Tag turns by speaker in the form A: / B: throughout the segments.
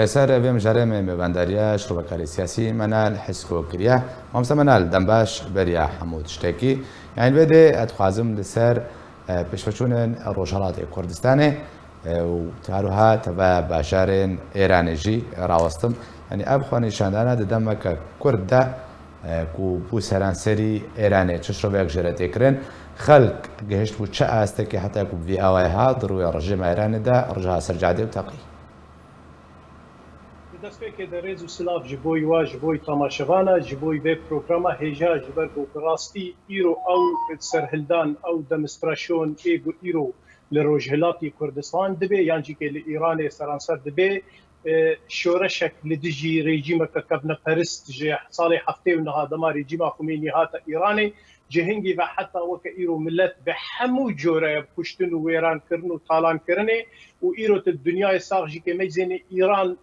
A: سر بهم جرم مبندریا شربکاری سیاسی منال حسکو کریا همسا منال دنباش بریا حمود شتکی يعني بده اتخازم لسر پشوچون روشالات کردستانه و تاروها تبع باشارن ایرانجی راوستم يعني ابخوانی شاندانا دمک کرد ده کو بو سرانسری ایرانه چشرو بیک جرات کرن خلق جهشت بو چه استکی حتی کو في اوای هاد روی رژیم ایران ده رجها سرجاده و تقی
B: دەستپێکێ دەڕێز و سلااف ji بۆی وا ji بۆی تەماشەوانە ji بۆی vê programa hêja ji ber ku rastî îro ew serhildan ew demonstrasyyon ê gu îro li Rojhilatê Kurdistan dibe yan jîkê li Îranê seranser dibe şoreşek li dijî rejîmeke kevneperist ji salê heftê û niha dema rejîma Xumênî hate Îranê ji hingî ve heta weke îro millet bi hemû coreye kuştin û wêrankirin û talankirinê û îro di dunyayê sax jîkê meyzênê Îran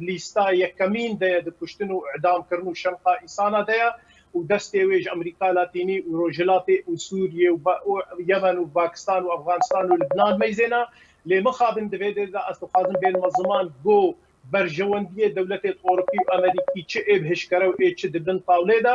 B: lîsta yekemîn de ye di kuştin û idamkirin û şemqa îsana de ye û destê wê ji Amerîka Latînî û Rojhilatê û Sûriye û Yemen û Pakistan û Efganistan û Libnan meyzêne lê mixabin divê de ez dixwazim bênima ziman got berjewendiyê dewletê Ewropî û Amerîkî çi ê hişkere û ê çi dibin tawlê de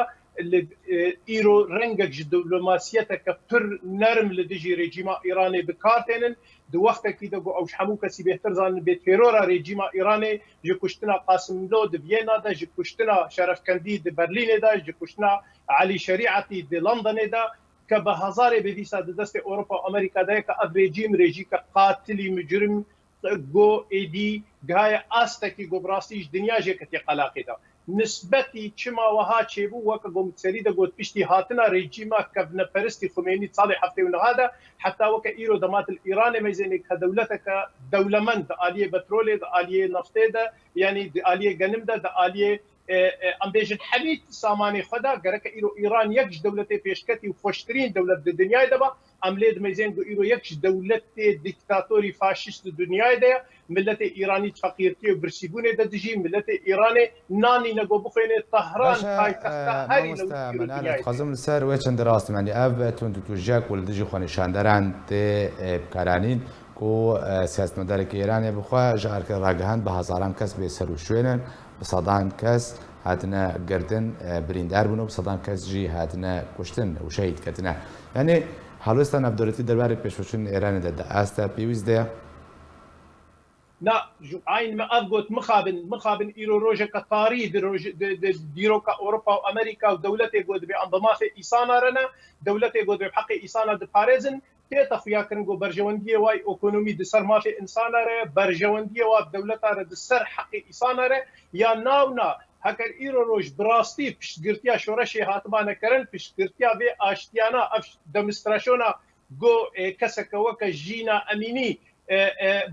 B: îro rengek ji diplomasiyeteke pir nerm li dijî rejîma Îranê bi kar tênin di wextekî de got ew ji hemû kesî bêhtir zanin bê terora rejîma Îranê ji kuştina Qasimlo di Viyêna de ji kuştina Şerefkendî di Berlînê de ji kuştina Elî Şerîetî di Londonê de ke bi hezarê bi dîsa di destê Ewropa Amerîka de ye ke ev rejîm rejîke qatilî micrim got êdî gihaye astekî got bi rastî ji dinya jê ketiye qelaqê de نسبەتی چما وەها چێبوو وەکە گۆمسەری دەگوت پشتی هاتنە رێجیما کەڤنەپەرستی خومێنی ساڵی هەفتەی و نەهادا حتا وەکە ئیرۆ دەمات ئیرانê meyzênê کە دەولەتەکە دەولەمەند di aliyê petrolê di aliyê neftê de yanî di aliyê genim de di aliyê em bêjin hemî samanê xwe de gereke îro Îran yek ji dewletê pêşketî û xweştirîn dewlet di dinyayê de be em lê dimeyzên got îro yek ji dewletê dîktatorî faşîst di dinyayê de ye milletê Îranî feqîrtiyê û birsîbûnê de dijî milletê Îranê nanîne got bixwêne Tehran paytexta herî
A: خازم لسر و چند راست منی اف تون تو جاک ول دجی خو نشاندران ته بکارانین کو سیاستمدار کی ایران بخوا جار که راگهان به هزاران کس به سر و شوینن به صدان کس هاتنا گردن بریندار بونو به صدان کس جی هاتنا کشتن و شهید کتنه یعنی حالستان افدورتی درباره پیشوچون ایران ده استا پیوزده
B: لا عين ما أبغت مخابن إيرو روجا قطاري ديروكا أوروبا وأمريكا ودولتي قد بأنظمات إيسانا رنا دولتي قد بحق إيسانا دي باريزن تيتخويا كنغو برجواندية واي أوكونومي دي سر مافي إنسانا ري برجواندية واي دولتا ري دي سر حق إيسانا ري يا ناونا هكر إيرو روج براستي پشتگرتيا شورشي هاتمانا کرن پشتگرتيا في آشتيانا اف دمستراشونا گو كسك وكا جينا أميني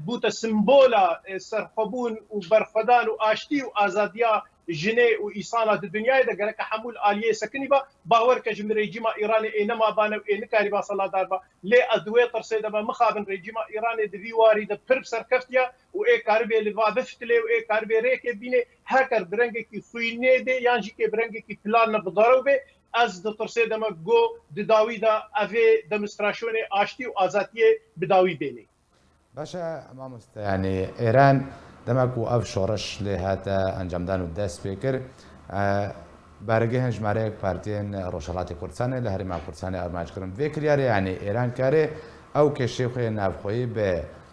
B: بوتە سمبۆلە سەرخەبوون و بەرخەدان و ئاشتی و ئازادیا ژنێ و ئیسانا di dunyayê de gereke hemû aliyê sekinî be bawer ji min rejîma Îranê ê nemabane û ê nikarî ba seladar be lê ez di wê tirsê de me mixabin rejîma Îranê di vî warî de pir serkeftiye û ê karibê li va biftilê û ê karibê rêkê bînê heker bi rengekî xwînê de yan jîkê bi rengekî pilan ne bidaro be ez di tirsê de me got di dawî de evê demonstrasyonê aştî û azadiyê bi dawî bêne
A: باشا مامۆستا يعني ئێران دەماک و ئەو شۆڕش لێ هاتە ئەنجامدان و دەست پێکرد بارگەی هەژمارەیەک پارتیên ڕۆژهەڵاتی کوردستانê لە هەرێما کوردستانی ئارمانجکردن vê kiryarê yani ئێران کارێ ئەو کێشەی خۆی ناوخۆیی بێ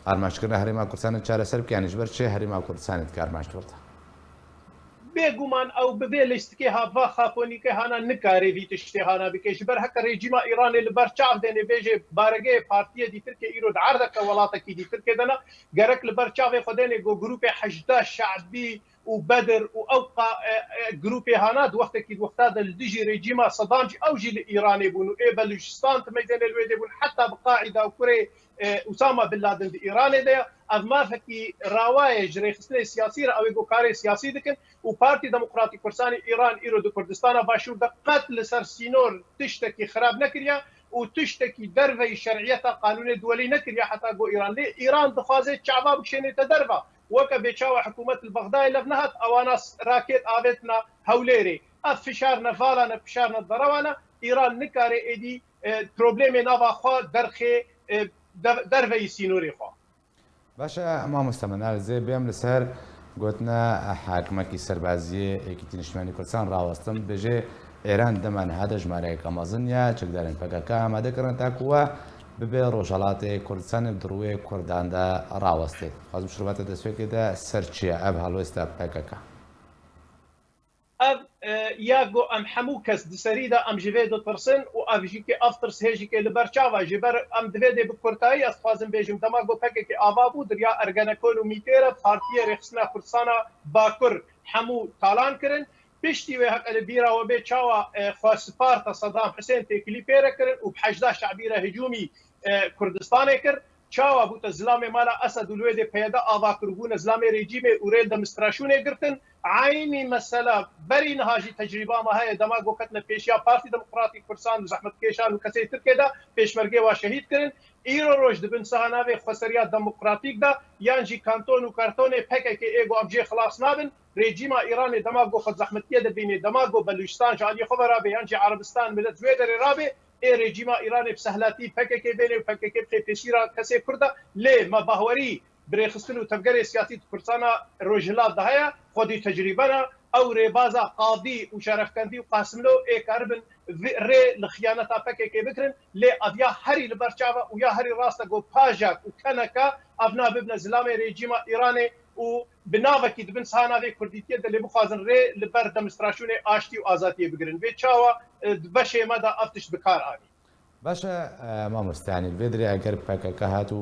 A: ئارمانجکردنە هەرێما کوردستان چارەسەر بکە یانیش بەر چێ هەرێما کوردستانی دکە ئارمانجکردە
B: بێگومان ئەو ببێ لیستکێ هاڤا خاپۆنیکە هانا نکارێ vî tiştê hana bike ji ber heke rejîma Îranê li ber çav denê bêjê baregehê partiyê dîtirkê îro di erdeke welatekî dîtirkê de ne gerek li ber çavê xwe denê got grûpê hejda şeعبî û Bedir û ew grûpê hana di wextekî di wexta de li dijî rejîma Sedam jî ew jî li Îranê bûn û ê Belûchistan timeyzênê li wê de bûn heta bi Qaîda û kurê Usama bin Laden di Îranê de ye ev mafekî rawaye ji rêxistinê siyasî re ew ê got karê siyasî dikin û Partî Demokratîk Kurdistanê Îran îro di Kurdistana Başûr de qet li ser sînor tiştekî xirab nekiriye û tiştekî derveyî şerعiyeta qanûnê duwelî nekiriye heta got Îran lê Îran dixwaze çava bikişênête derve weke bêçawa hikûmet li Bexdayê lev nehat ewana rakêt avêtina Hewlêrê ev fişar ne vala ne fişar ne derewana Îran nikare êdî problemê nava xwe derxê derveyî sînorê xwe
A: باشا ما مستمنال زي بيم لسر قوتنا حاکمەکی سەربازیە یەکێتی نیشتیمانی کوردستان ڕاوەستن بێژێ ئێران دەمان هەدە ژمارەیەک ئەمازنیا چەکدارن پەکەکە ئامادەکردن تاکووە ببێ ڕۆژهەڵاتی کوردستانی دڕوێ کورداندا ڕاوەستێت. خازم شروعاتە دەسوێتێدا سەر چییە ئەب هەڵوێستا پەکەکە؟
B: ئەv ya got em hemû kes di serî de em ji vê ditirsin û ev jîkê ev tirs hêjîkê li ber çav e ji ber em divê dê bi Kurtayî ez dixwazim bêjim dema got pekekê ava bû diriya Ergenekon û Mîtêre Partiya Rêxistina Kurdistana Bakur hemû talan kirin. Piştî wê heke li bîra we bê çawa xwesparta Sedam Hüseyin têkilî pêre kirin û bi hejda şebî re hicûmî Kurdistanê kir. Çawa bûte zilamê mala Esed û li wê dê peyda avakiribûne zilamê rejîmê û rê demonstrasyonê girtin. عینی مثلا بری نهاجی تجربه ما هەیە دەما گۆکەتنە پێشیا پارتی دموکراتی کوردستان و زەحمەتکێشان و کەسەی ترکێدا پێشمەرگێ وا شەهید کردن ئیرۆ ڕۆژ دبن سەهاناوێ خۆسەریا دەموکراتیکدا یانجی کانتۆن و کارتۆنێ پەکێکی ئێگۆ ئەبجێ خلاص نابن رێجیما ئیرانی دەما گۆ خەت زەحمەتکێ دەبینێ دەما گۆ بەلوچستان جالی خۆ بەرابێ یانجی عەرەبستان ملت گوێ دەرێ رابێ ئێ رێجیما ئیرانی بسەهلاتی پەکێکی بێنێ و پەکێکی بخێ پێشیرا کەسێ کوردە لێ مە باوەری برێخستن و تەبگەرێ سیاسی کوردستانە ڕۆژهەڵات هەیە خۆدی تەجریبەنە ئەو رێبازە قادی و شەرەفکەندی و قاسملۆ ئێکاربن رێ لە خیانەتا پەکێکێ بکرن لێ ئەڤیا هەری لەبەر چاوە و یا هەری ڕاستە گۆ پاژاک و کەنەکە ئەڤنا ببنە زلامێ رێجیما ئیرانێ و بناوەکی دبن ساناوێ کوردیتیە دەلێ بخوازن رێ لەبەر دەمستراسیۆنێ ئاشتی و ئازاتیە بگرن بێ چاوە بەشێمەدا ئەفتش بکار ئانی
A: باشە مامۆستانی لێ درێ ئەگەر پەکەکە هات و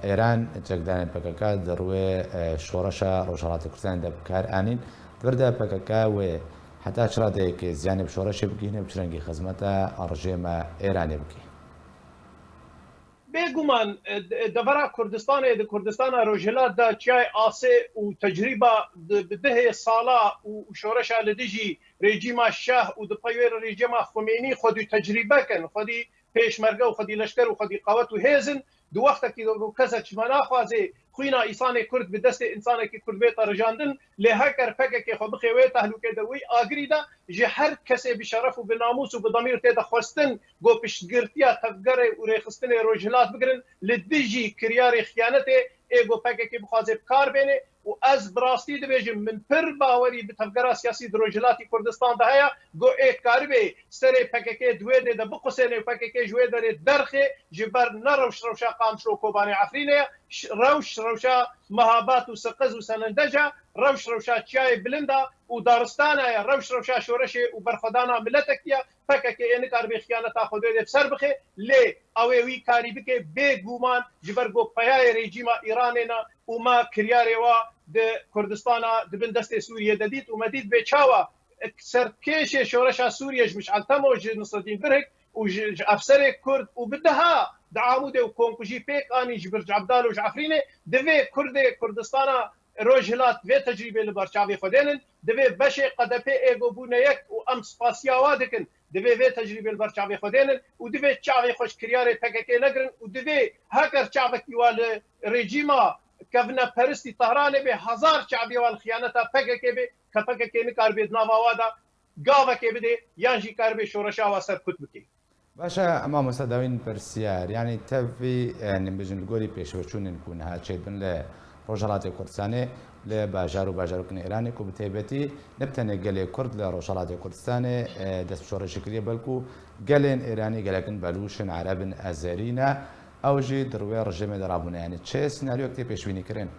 A: ئێران چەکدانی پەکەکە دەڕوێ شۆڕەشە ڕۆژهەڵاتی کوردستانی دەبکار ئانین دووەردە پەکەکە وێ حتا چڕاتەیەکێ زیانی شۆڕەشی بگینە و چرەنگی خزمەتە ڕژێمە ئێرانێ بکەین
B: بێگومان دەڤرا کوردستانê di Kurdistana Rojhilat da çiyayê asê û tecrîba dihê sala û şoreşa li dijî rejîma şeh û di peyvê rejîma Xumênî xwedî tecrîbe kin xwedî pêşmerge û xwedî leşker û xwedî qewet û hêzin di wextekî kesek ji me naxwaze xwîna îsanê Kurd bi destê însanekî Kurd bêta rijandin lê heker pekekê xwe bixê wê tehlûkê de wî agirî de ji her kesê bi şeref û bi namûs û bi damîr tê de xwestin got piştgirtiya tevgerê û rêxistinê rojhilat bigirin li dijî kiryarê xiyanetê ê got pekekê bixwaze bikar bêne û ez bi rastî dibêjim min pir bawerî bi tevgera siyasî di Rojhilatî Kurdistan de heye got ê karibê serê pekekê di wê dê de biqusêne pekekê ji wê derê derxê ji ber ne rewş rewşa Qamişlo Kobanê Efrînê rewş rewşa Mehabat û Siqiz û Senendeca rewş rewşa çiyayê Bilinda û Daristanê rewş rewşa şoreşê û berxwedana miletekî pekekê ê nikarbê xiyaneta xwe dê ser bixe lê ew ê wî karî bike bêguman ji ber got peyayê rejîma Îranê ne û me kiryarê wa di Kurdistana dibin destê Sûriyê de dît û me dît bê çawa serkêşê şoreşa Sûriye ji Mişal Temo ji Nisreddîn Birhik û ji efserê Kurd û bi daha di Amûdê û Komkujî pêk anî ji Birc Ebdal û ji Efrînê divê Kurdê Kurdistana Rojhilat vê tecrîbê li ber çavê xwe dênin divê beşê qedepê êgobûne yek û em spasiya wa dikin divê vê tecrîbê li ber çavê xwe dênin û divê çavê xweş kiryarê pekekê negirin û divê heker çavekî wa li rejîma kevne peristî Tehranê bê hezar çavê wa li xiyaneta pekekê bê ke pekekê nikarbê di nava wa da gavekê bidê yan jî karibê şoreşa wa serkut bike
A: باشە ئەما مۆسەداوین پرسیار یعنی تەوی بژن گۆری پێشوەچوونن کو نەهاچێت بن لە ڕۆژهەڵاتی کوردستانê لە باژار و باژارۆکن ئێرانی و بتێبەتی نەبتەنێ گەلێ کورد لە ڕۆژهەڵاتی کوردستانê دەست شۆڕەشی کردێ بەڵکو گەلێن ئێرانی گەلەکن بەلووشن عەرەبن ئەزەرینە ئەو ژی دڕوێ ڕژێمێ دەڕابوونە یعنی چێ سناریۆک تێ پێشبینی کردن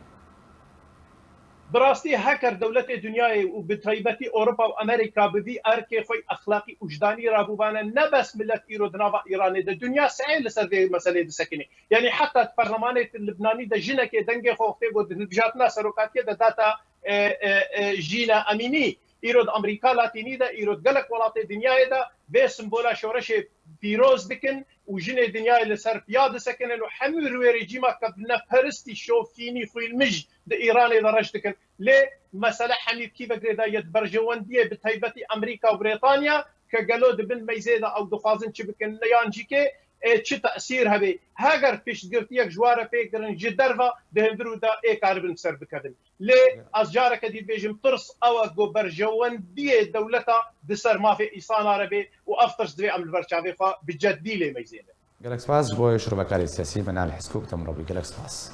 B: براستی هەکەر دەولەتێ دنیای و بتایبەتی ئۆروپا و ئەمریکا ببی ئەرکێ خۆی ئەخلاقی وجدانی رابووبانە نەبەس ملت ئیرۆ دناوا ئیرانê de دنیا سعی لەسەر vê meselê disekine yani heta perlemanê Libnanî de jinekê dengê xwe got hilbijatina serokatiye de data jîna Emînî îro di Amerîka Latînî de îro gelek welatê dinyayê de vê simbola şoreşê pîroz dikin û jinê dinyayê li ser piya disekinin û hemû rûyê rejîma kevneperistî şofînî xwîlmij di Îranê de reş dikin lê mesele hemî kîvekê de yet berjewendiyê bi taybetî Amerîka û Brêtanya ke gelo dibin meyzê de ew dixwazin çi bikin yan jîkê çi tesîr hebe heger piştgirtiyek ji ware pê kirin ji derva di hindir de ê karibin ser bikevin lê ez careke dît bêjim tirs ew got berjewendiyê dewleta di ser mafê îsana re bê û ev tirs divê em li ber çavê xwe bi ceddî lê meyzê ne
A: gelek spas ji bo şurbekarê siyasî menal heskûk temrobî gelek spas